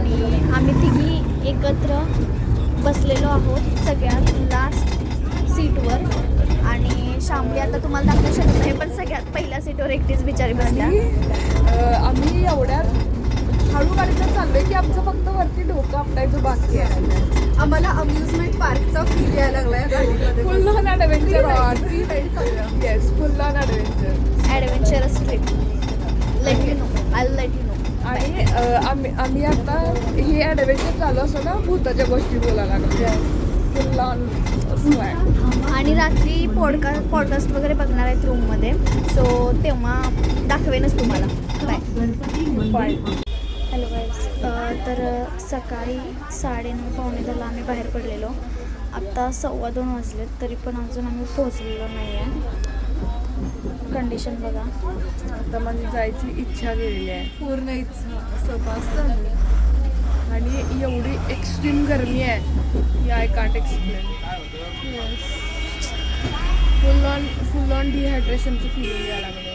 आणि आम्ही तिघी एकत्र बसलेलो आहोत सगळ्यात लास्ट सीटवर आणि शामली आता तुम्हाला दाखवू शकत नाही पण सगळ्यात पहिल्या सीटवर एकटीच बिचारी बसल्या. आम्ही एवढ्यात हळू गाडीला चाललोय की आमचं फक्त वरती डोकं आपटायचं बाकी आहे. आम्हाला अम्युजमेंट पार्कचा फील यायला लागलाय. फुल on adventure yes full on adventurous trip. Let you know I let you know. आणि आम्ही आता हे ॲडव्हेंचर चालू असतो ना भूताच्या गोष्टी बोलायला लागलो. फुल ऑन आणि रात्री पॉडकास्ट वगैरे बघणार आहेत रूममध्ये सो तेव्हा दाखवेनच तुम्हाला. बाय. Hello guys. तर सकाळी 9:30 आम्ही बाहेर पडलेलो. आत्ता 2:15 वाजलेत तरी पण अजून आम्ही पोहोचलेलो नाही आहे. कंडिशन बघा. आता माझी जायची इच्छा गेलेली आहे पूर्ण इच्छा असं पास आणि एवढी एक्स्ट्रीम गरमी आहे की I can't explain. Full on डिहायड्रेशनची फीलिंग यायला लागले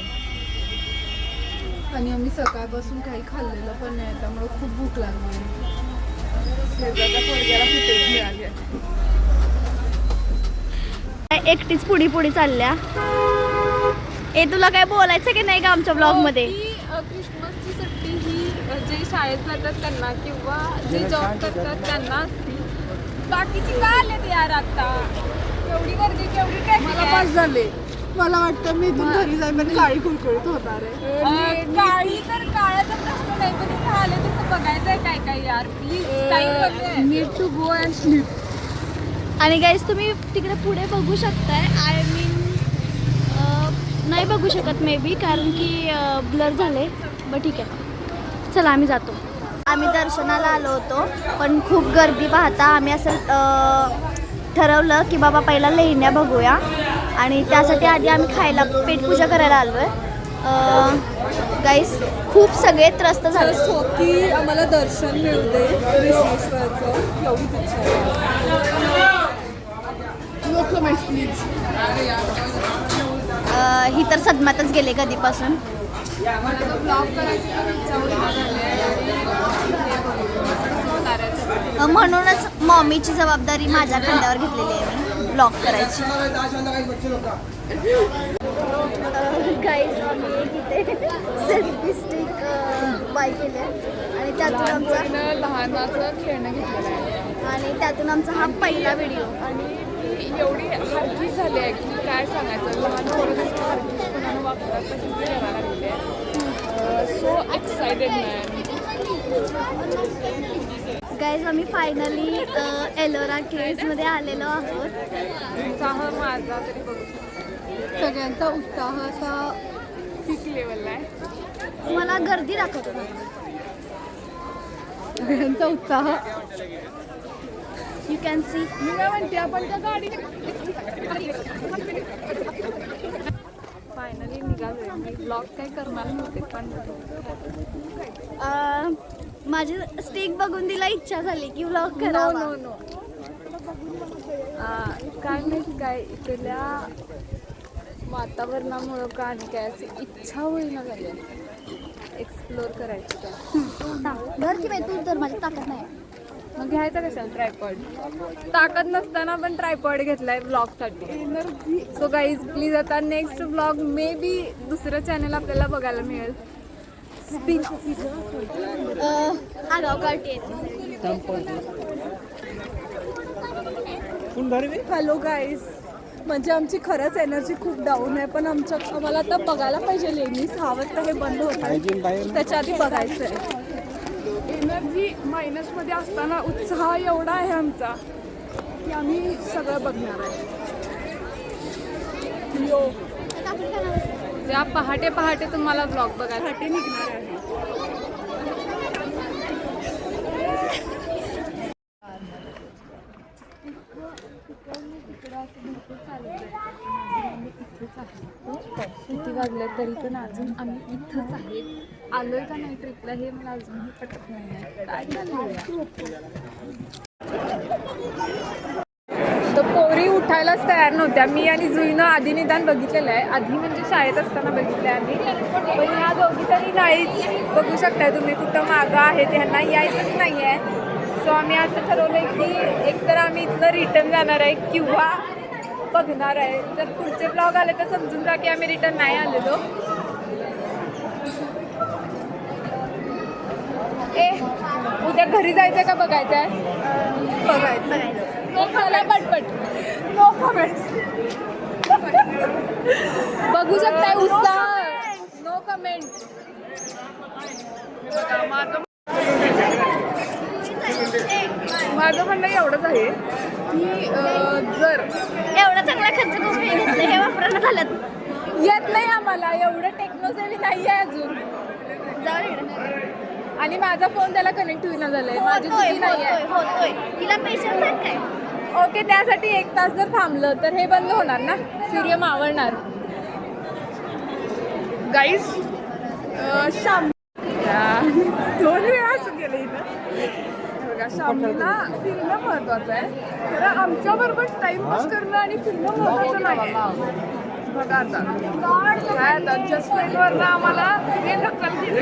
आणि आम्ही सकाळपासून काही खाल्लेलं पण नाही त्यामुळे खूप भूक लागली. शेजारच्या पोरग्याला फुटेज मिळाली. एकटीच पुढी चालल्या. ए तुला काय बोलायचं की नाही का आमच्या ब्लॉगमध्ये? क्रिसमसची सुट्टी ही जे शाळेत जातात त्यांना किंवा जे जॉब करतात त्यांना असती. बाकीची का आले यार आता एवढी गर्दी केवढी काय मला पास झाले. मला वाटतं मी इथून घरी जाईन पण काळी कुळकुळीत होणार आहे. काळी तर काळाचा प्रश्न नाही पण इथे आले तसं बघायचंय काय काय यार please. Need to go and sleep. आणि गाईज तुम्ही तिकडे पुढे बघू शकताय. आय मीन नाही बघू शकत मे बी कारण की ब्लर झाले बट ठीक आहे. चला आम्ही जातो. आम्ही दर्शनाला आलो होतो पण खूप गर्दी पाहता आम्ही असं ठरवलं की बाबा पहिला लेण्या बघूया आणि त्यासाठी आधी आम्ही खायला पेटपूजा करायला आलो आहे. गाईस खूप सगळे त्रस्त झाले की आम्हाला दर्शन मिळू दे विश्वेश्वरचं एवढीच इच्छा आहे. No comments please. ही तर सदम्यातच गेले कधीपासून. म्हणूनच मॉमीची जबाबदारी माझ्या खांद्यावर घेतलेली आहे मी ब्लॉग करायची. गाईज आम्ही इथे सेल्फी स्टिक बाय केले आणि त्यातून आमचा लहानाचं खेळणं घेतलेलं आहे आणि त्यातून आमचा हा पहिला व्हिडिओ. आणि एवढी हलकी झाली आहे की काय सांगायचं. लहान पोरं हलकीपणानं वापरतात तशी ती करायला लागलेली आहे. So excited man. गाईज आम्ही फायनली एलोरा केव्जमध्ये आलेलो आहोत. उत्साह माझा तरी बघू सगळ्यांचा उत्साह असा पीक लेवलला आहे. मला गर्दी दाखवत होता सगळ्यांचा उत्साह. You can see. मी काय म्हणते आपण त्या गाडीने फायनली निघालो. मी ब्लॉग काय करणार नव्हते पण माझी स्टिक बघून तिला इच्छा झाली की व्लॉग करावा. नो काय नाही काय इथल्या वातावरणामुळं का आणि काय अशी इच्छा होईना झाली एक्सप्लोअर करायची. घर की बाई तू तर माझी ताकद नाही. मग घ्यायचा कशाला ट्रायपॉड. ताकद नसताना पण ट्रायपॉड घेतलाय ब्लॉगसाठी. सो गाईज प्लीज आता नेक्स्ट ब्लॉग मे बी दुसरं चॅनल आपल्याला बघायला मिळेल. स्पिन आगाव काढते. Hello guys. म्हणजे आमची खरंच एनर्जी खूप डाऊन आहे पण आम्हाला आता बघायला पाहिजे लेणी. 6 वाजता हे बंद होत आहे त्याच्या आधी बघायचं आहे. एनर्जी मायनसमध्ये असताना उत्साह एवढा आहे आमचा की आम्ही सगळं बघणार आहे. ज्या पहाटे तुम्हाला ब्लॉग बघायला पहाटे निघणार आहे. किती वाजले तरी पण अजून आम्ही इथंच आहे. आलोय का नाही ट्रिपला हे मला अजूनही पटत नाही. काय चाललंय तर पोरी उठायलाच तयार नव्हत्या. मी आणि जुईनं आधी निदान बघितलेलं आहे, आधी म्हणजे शाळेत असताना बघितलं आहे आम्ही, पण ह्या दोघी तरी नाहीच. बघू शकताय तुम्ही कुठं मागं आहे, त्यांना यायचंच नाही आहे. सो आम्ही असं ठरवलं आहे की एकतर आम्ही इथनं रिटर्न जाणार आहे किंवा बघणार आहे. जर पुढचे ब्लॉग आले तर समजून जा की आम्ही रिटर्न नाही आलेलो. उद्या घरी जायचं का बघायचं आहे? बघायचं. चला पटपट. No comments. बघू शकताय उत्साह. No comment. माझं म्हणणं एवढंच आहे की जर एवढा चांगला खर्च करून हे घेतलं, हे वापरणं झालं. येत नाही आम्हाला, एवढं टेक्नॉलॉजी नाही आहे अजून. आणि माझा फोन त्याला कनेक्ट होईना झालाय. माझी चुकी नाही आहे. होतोय. तिला पेशन्स आहेत काय? ओके, त्यासाठी 1 तास जर थांबलं तर हे बंद होणार ना, सूर्य मावळणार. गाईस शाम 2 वेळाच गेले इथं बघा. शामला फिरणं महत्वाचं आहे, खरं आमच्या बरोबर टाइमपास करणं आणि फिरणं महत्वाचं नाही. बघा आता काय आता जस्टमेंटवरनं आम्हाला हे ढकल केली.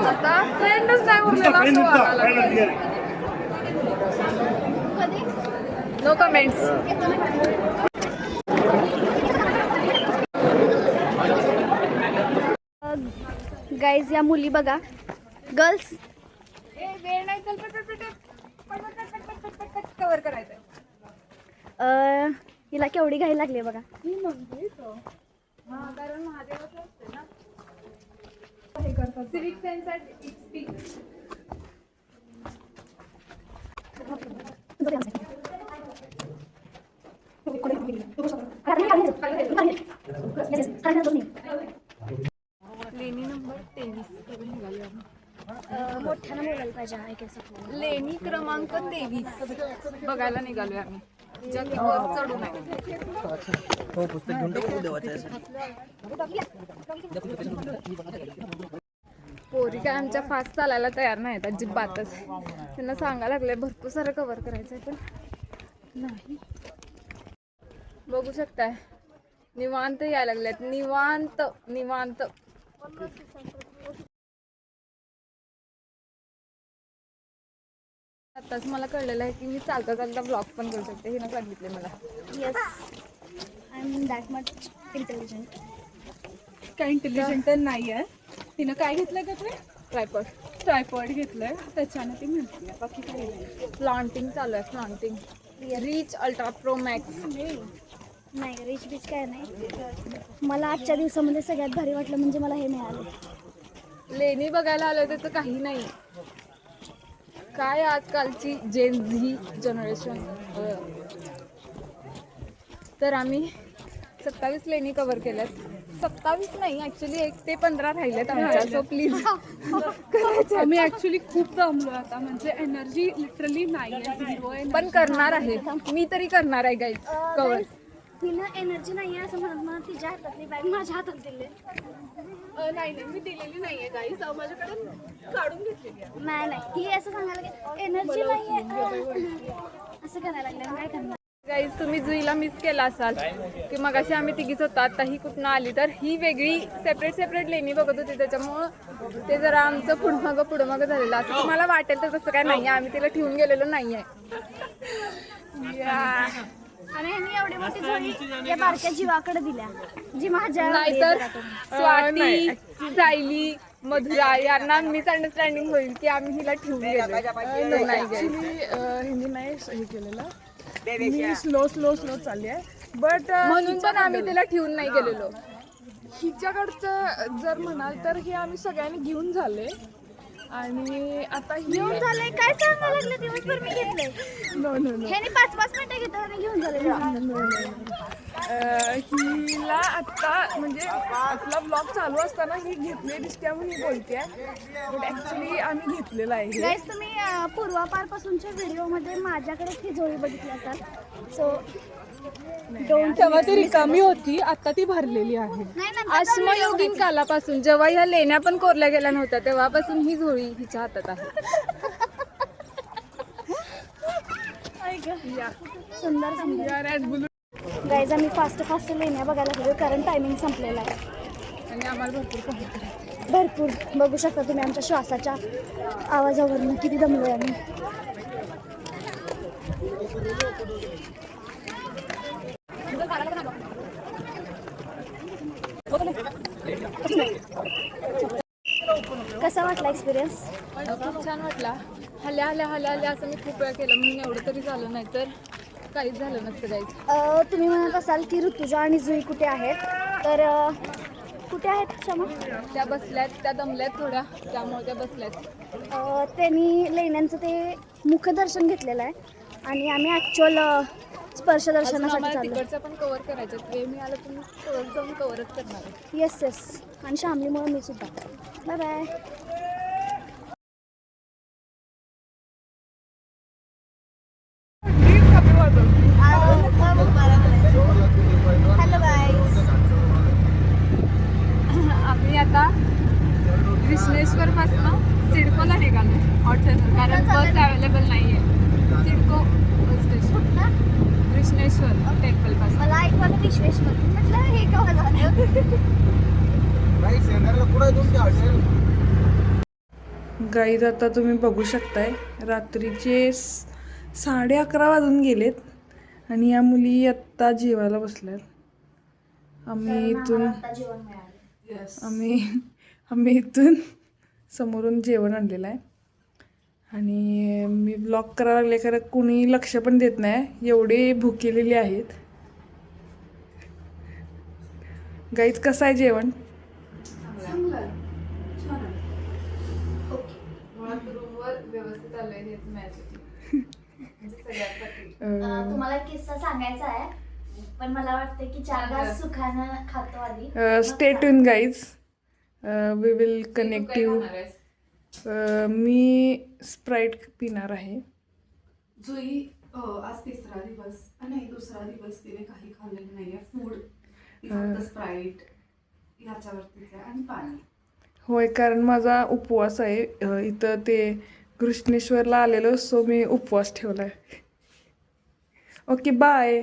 आता फ्रेंडच नाही उरलेला असं वागायला लागलं. No comments. गाईज या मुली बघा, गर्ल्स. वेळ नाही, चल पट कव्हर करायचंय. हिला केवढी घाई लागली बघा. कारण महादेवाचं असते ना, हे करतात civic sense at its peak. लेणी नंबर 23 करून निघाली आम्ही. मोठ्यानं बोलायला पाहिजे. ऐकायचं लेणी क्रमांक 23 बघायला निघालोय आम्ही. ज्यात वर चढून आहे. हो, पुस्तक घेऊन टाकू देवाचं आहे. पोरी काय आमच्या फास्ट चालायला तयार नाहीत अजिबातच. त्यांना सांगायला लागलंय भरपूर सारं कव्हर करायचं आहे, पण नाही. बघू शकताय निवांत यायला लागल्यात. निवांत निवांत. आताच मला कळलेलं आहे की मी चालता चालता ब्लॉग पण करू शकते. हे ना सांगितले मला. Yes, I am that much intelligent. काय इंटेलिजंट तर नाही आहे. तिनं काय घेतलंय का ते? ट्रायपॉड घेतलंय, त्याच्यानं ती म्हणते. बाकी काही नाही. प्लांटिंग चालू आहे. Planting reach ultra pro max. नाही, रिच बीच काय नाही. मला आजच्या दिवसामध्ये सगळ्यात भारी वाटलं म्हणजे मला हे मिळालं. लेणी बघायला आलोय त्याचं काही नाही. काय आजकालची जेन झी जनरेशन. तर आम्ही 27 लेणी कव्हर केल्यात. 27 नाही, ॲक्च्युली 1 ते 15 राहिलेत आमच्या. सो प्लीज आम्ही ॲक्च्युली खूप दमलो आता, म्हणजे एनर्जी लिटरली नाही आहे, झिरो आहे. पण करणार आहे. मी तरी करणार आहे गाईज कव्हर. तिनं एनर्जी नाही आहे असं म्हणत मला तिच्या हातातली बॅग माझ्या हातात दिली. नाही मी दिलेली नाही आहे गाईज, माझ्याकडे काढून घेतलेली आहे. नाही ती असं सांगायला की एनर्जी नाही आहे असं करायला लागलं. काय करणार गाईज, तुम्ही जुईला मिस केला असाल की मगाशी आम्ही तिघीच होतो. आता ही कुठनं आली तर ही वेगळी सेपरेट लेणी बघत होती, त्याच्यामुळं ते जरा आमचं पुढं मागं झालेलं. असं तुम्हाला वाटेल तर तसं काय नाही आहे. आम्ही तिला ठेवून गेलेलो नाही आहे. आणि ह्यांनी एवढी मोठी झोळी या बारक्या जीवाकडे दिल्या, जी माझ्या नाहीतर स्वाती, सायली, मधुरा यांना मिसअंडरस्टँडिंग होईल की आम्ही हिला ठेवून गेलो. नाही ॲक्च्युली ह्यांनी नाही हे केलेलं. मी स्लो चालली आहे. बट म्हणून पण आम्ही तिला ठेवून नाही गेलेलो. हिच्याकडचं जर म्हणाल तर हे आम्ही सगळ्यांनी घेऊन झाले. आणि आता घेऊन झालंय काय सांगायला लागलं. दिवसभर मी घेतलंय. नो ह्याने 5-5 मिनिटं घेतो आणि घेऊन झाले. हिला आत्ता म्हणजे आपला ब्लॉग चालू असताना ही घेतली दिसते म्हणून ही बोलते. बट ॲक्च्युली आम्ही घेतलेलं आहे. गाईस, तुम्ही पूर्वापारपासूनच्या व्हिडिओमध्ये माझ्याकडे ही जोडी बघितली असाल. सो तेव्हा ती रिकामी होती, आता ती भरलेली आहे. अश्मयुगीन कालापासून जेव्हा ह्या लेण्या पण कोरल्या गेल्या नव्हत्या तेव्हापासून ही झोळी हिच्या हातात आहे. क्या या सुंदर सुंदर या रेड बुल गाईज आम्ही फास्ट लेण्या बघायला गेलो कारण टायमिंग संपलेला आहे. आणि आम्हाला भरपूर कमी करायचं. भरपूर बघू शकता तुम्ही आमच्या श्वासाच्या आवाजावरून किती दमलोय आम्ही. कसा वाटला एक्सपिरियन्स? खूप छान वाटला. हल्या असं मी खूप वेळा केलं म्हणून एवढं तरी झालं नाही तर काहीच झालं नसतं जायचं. तुम्ही म्हणत असाल की ऋतुजा आणि जुई कुठे आहेत, तर कुठे आहेत क्षमा? त्या बसल्यात, त्या दमल्यात थोड्या, त्यामुळे त्या बसल्यात. त्यांनी लेण्यांचं ते मुखदर्शन घेतलेलं आहे आणि आम्ही ॲक्च्युअल स्पर्श अजून दर्शनासाठी आम्हाला चाललो. तिकडचं पण कव्हर करायचं. वेळ मिळालं तर मी कव्हर जाऊन कव्हरच करणार आहे. येस आणि शामलीमुळे मी सुद्धा. Bye bye. Hello guys. आम्ही आता कृष्णेश्वर पासून सिडकोला निघालो हॉटेल, कारण बस अवेलेबल नाही आहे. CIDCO bus station Krishneshwar temple पासून. मला ऐकवायला विश्वेश्वर म्हटलं हे केव्हा झालं. गाईज आता तुम्ही बघू शकताय रात्रीचे 11:30 वाजून गेलेत आणि या मुली आत्ता जेवायला बसल्यात. आम्ही इथून जेवण मिळालं. आम्ही इथून समोरून जेवण आणलेलं आहे आणि मी ब्लॉग करायला लागले खरं कुणी लक्ष पण देत नाही, एवढे भुकेलेले आहेत. गाईज कसं आहे जेवण? व्यवस्थित आलंय हेच मॅच सगळ्यांसाठी. तुम्हाला एक किस्सा सांगायचा आहे, पण मला वाटतं की 4 घास सुखानं खातो आधी. Stay tuned guys, we will connect you. मी स्प्राईट पिणार आहे. जुई आज तिसरा दिवस नाही दुसरा दिवस तिने काही खाल्लेलं नाहीये फूड, फक्त स्प्राईट याच्यावरतीच आहे आणि पाणी. होय, कारण माझा उपवास आहे. इथं ते कृष्णेश्वरला आलेलो, सो मी उपवास ठेवला आहे. Okay bye.